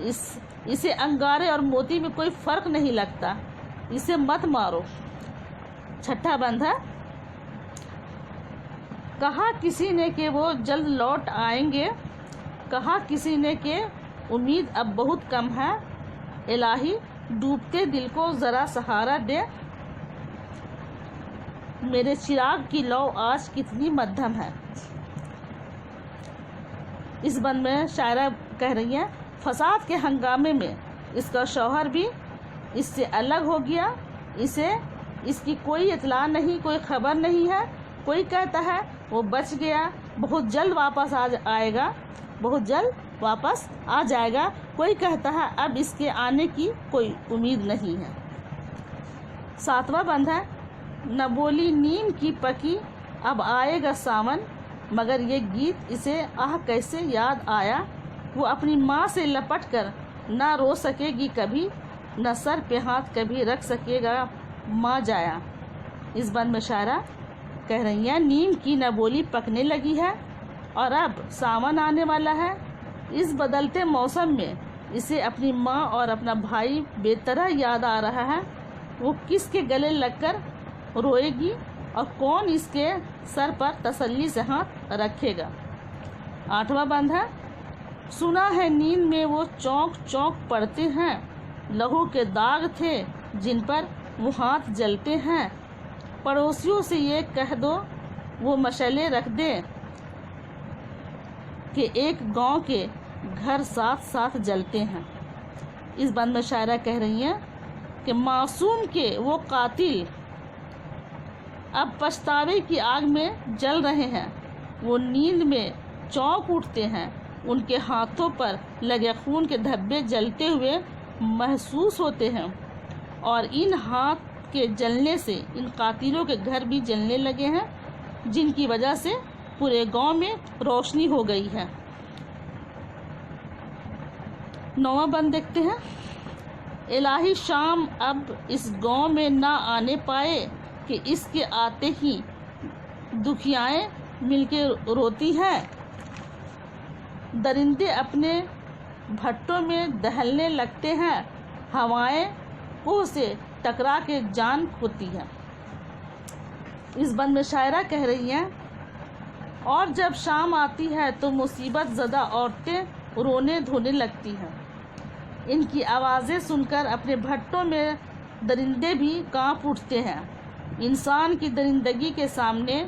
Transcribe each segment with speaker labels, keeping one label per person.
Speaker 1: اسے انگارے اور موتی میں کوئی فرق نہیں لگتا، اسے مت مارو۔ چھٹا بند ہے، کہا کسی نے کہ وہ جلد لوٹ آئیں گے، کہا کسی نے کہ امید اب بہت کم ہے، الہی ڈوبتے دل کو ذرا سہارا دے، میرے چراغ کی لو آج کتنی مدھم ہے۔ اس بند میں شاعرہ کہہ رہی ہیں فساد کے ہنگامے میں اس کا شوہر بھی اس سے الگ ہو گیا، اسے اس کی کوئی اطلاع نہیں، کوئی خبر نہیں ہے، کوئی کہتا ہے وہ بچ گیا، بہت جلد واپس آئے گا، بہت جلد واپس آ جائے گا، کوئی کہتا ہے اب اس کے آنے کی کوئی امید نہیں ہے۔ ساتواں بند ہے، نہ بولی نیم کی پکی اب آئے گا ساون، مگر یہ گیت اسے آہ کیسے یاد آیا، وہ اپنی ماں سے لپٹ کر نہ رو سکے گی کبھی، نہ سر پہ ہاتھ کبھی رکھ سکے گا ماں جایا۔ اس بند میں شاعرہ کہہ رہی ہیں نیم کی نہ بولی پکنے لگی ہے اور اب ساون آنے والا ہے، اس بدلتے موسم میں اسے اپنی ماں اور اپنا بھائی بے طرح یاد آ رہا ہے، وہ کس کے گلے لگ کر روئے گی اور کون اس کے سر پر تسلی سے ہاتھ رکھے گا۔ آٹھواں بند ہے، سنا ہے نیند میں وہ چونک چونک پڑتے ہیں، لہو کے داغ تھے جن پر وہ ہاتھ جلتے ہیں، پڑوسیوں سے یہ کہہ دو وہ مشعلیں رکھ دے کہ ایک گاؤں کے گھر ساتھ ساتھ جلتے ہیں۔ اس بند میں شاعرہ کہہ رہی ہیں کہ معصوم کے وہ قاتل اب پچھتاوے کی آگ میں جل رہے ہیں، وہ نیند میں چونک اٹھتے ہیں، ان کے ہاتھوں پر لگے خون کے دھبے جلتے ہوئے محسوس ہوتے ہیں، اور ان ہاتھ کے جلنے سے ان قاتلوں کے گھر بھی جلنے لگے ہیں، جن کی وجہ سے پورے گاؤں میں روشنی ہو گئی ہے۔ نواں بند دیکھتے ہیں، الہی شام اب اس گاؤں میں نہ آنے پائے کہ اس کے آتے ہی دکھیائیں مل کے روتی ہیں، درندے اپنے بھٹوں میں دہلنے لگتے ہیں، ہوائیں کوہ سے ٹکرا کے جان کھوتی ہے۔ اس بند میں شاعرہ کہہ رہی ہیں اور جب شام آتی ہے تو مصیبت زدہ عورتیں رونے دھونے لگتی ہیں، ان کی آوازیں سن کر اپنے بھٹوں میں درندے بھی کانپ اٹھتے ہیں، انسان کی درندگی کے سامنے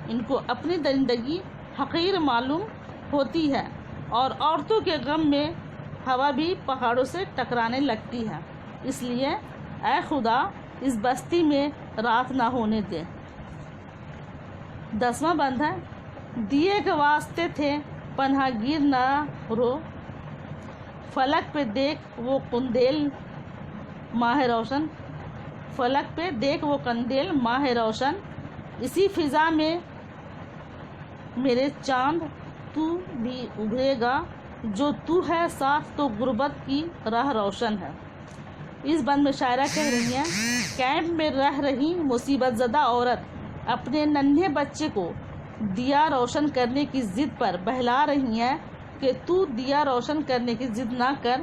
Speaker 1: ان کو اپنی درندگی حقیر معلوم ہوتی ہے، اور عورتوں کے غم میں ہوا بھی پہاڑوں سے ٹکرانے لگتی ہے، اس لیے اے خدا اس بستی میں رات نہ ہونے دے۔ 10واں بند ہے، دیے کے واسطے تھے پناہ گیر نہ رو، فلک پہ دیکھ وہ قندیل ماہ روشن، فلک پہ دیکھ وہ قندیل ماہ روشن، اسی فضا میں میرے چاند تو بھی ابھرے گا، جو تو ہے ساتھ تو غربت کی راہ روشن ہے۔ اس بند میں شاعرہ کہہ رہی ہیں کیمپ میں رہ رہی مصیبت زدہ عورت اپنے ننھے بچے کو دیا روشن کرنے کی ضد پر بہلا رہی ہیں کہ تو دیا روشن کرنے کی ضد نہ کر،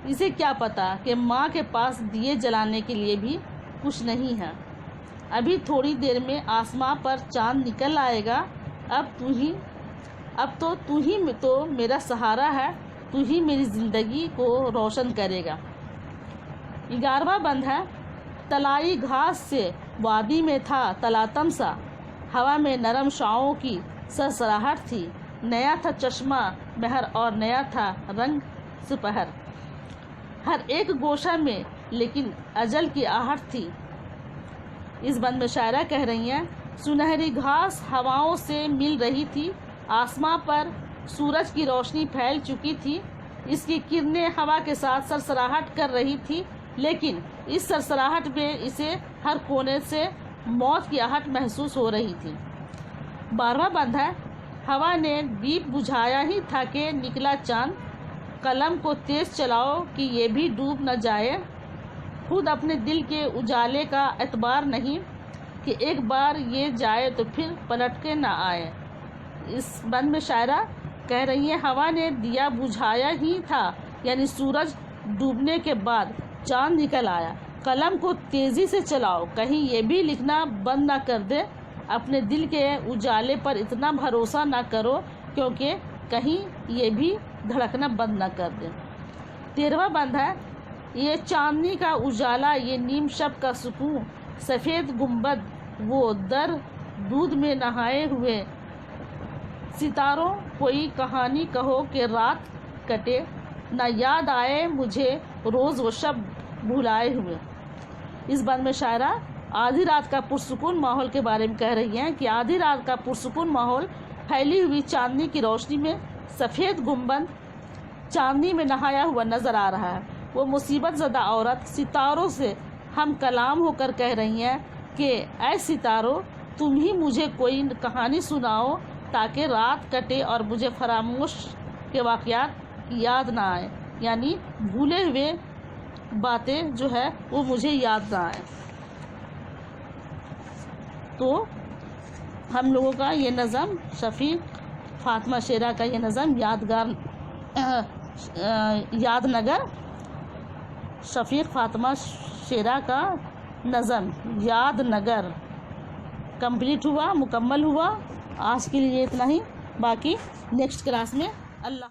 Speaker 1: اسے کیا پتا کہ ماں کے پاس دیے جلانے کے لیے بھی کچھ نہیں ہے، ابھی تھوڑی دیر میں آسماں پر چاند نکل آئے گا، اب تو تو ہی تو میرا سہارا ہے، تو ہی میری زندگی کو روشن کرے گا۔ 11واں بند ہے، طلائی گھاس سے وادی میں تھا تلاتم سا، ہوا میں نرم شعاعوں کی سرسراہٹ تھی، نیا تھا چشمہ مہر اور نیا تھا رنگ سپہر، ہر ایک گوشہ میں لیکن اجل کی آہٹ تھی۔ اس بند میں شاعرہ کہہ رہی ہیں سنہری گھاس ہواؤں سے مل رہی تھی، آسماں پر سورج کی روشنی پھیل چکی تھی، اس کی کرنیں ہوا کے ساتھ سرسراہٹ کر رہی تھی، لیکن اس سرسراہٹ میں اسے ہر کونے سے موت کی آہٹ محسوس ہو رہی تھی۔ 12واں بند ہے، ہوا نے دیپ بجھایا ہی تھا کہ نکلا چاند، قلم کو تیز چلاؤ کہ یہ بھی ڈوب نہ جائے، خود اپنے دل کے اجالے کا اعتبار نہیں کہ ایک بار یہ جائے تو پھر پلٹ کے نہ آئے۔ اس بند میں شاعرہ کہہ رہی ہیں ہوا نے دیا بجھایا ہی تھا یعنی سورج ڈوبنے کے بعد چاند نکل آیا۔ قلم کو تیزی سے چلاؤ، کہیں یہ بھی لکھنا بند نہ کر دے۔ اپنے دل کے اجالے پر اتنا بھروسہ نہ کرو کیونکہ کہیں یہ بھی دھڑکنا بند نہ کر دے۔ 13واں بند ہے، یہ چاندنی کا اجالا، یہ نیم شب کا سکون، سفید گنبد وہ در دودھ میں نہائے ہوئے، ستاروں کوئی کہانی کہو کہ رات کٹے، نہ یاد آئے مجھے روز و شب بھلائے ہوئے۔ اس بند میں شاعرہ آدھی رات کا پرسکون ماحول کے بارے میں کہہ رہی ہیں کہ آدھی رات کا پرسکون ماحول پھیلی ہوئی چاندنی کی روشنی میں سفید گنبد چاندنی میں نہایا ہوا نظر آ رہا ہے۔ وہ مصیبت زدہ عورت ستاروں سے ہم کلام ہو کر کہہ رہی ہیں کہ اے ستاروں، تم ہی مجھے کوئی کہانی سناؤ تاکہ رات کٹے اور مجھے فراموش کے واقعات یاد نہ آئے، یعنی بھولے ہوئے باتیں جو ہے وہ مجھے یاد نہ آئے۔ تو ہم لوگوں کا یہ نظم شفیق فاطمہ شیرہ کا یہ نظم یاد نگر شفیق فاطمہ شیرہ کا نظم یاد نگر کمپلیٹ ہوا، مکمل ہوا۔ آج کے لیے اتنا ہی، باقی نیکسٹ کلاس میں اللہ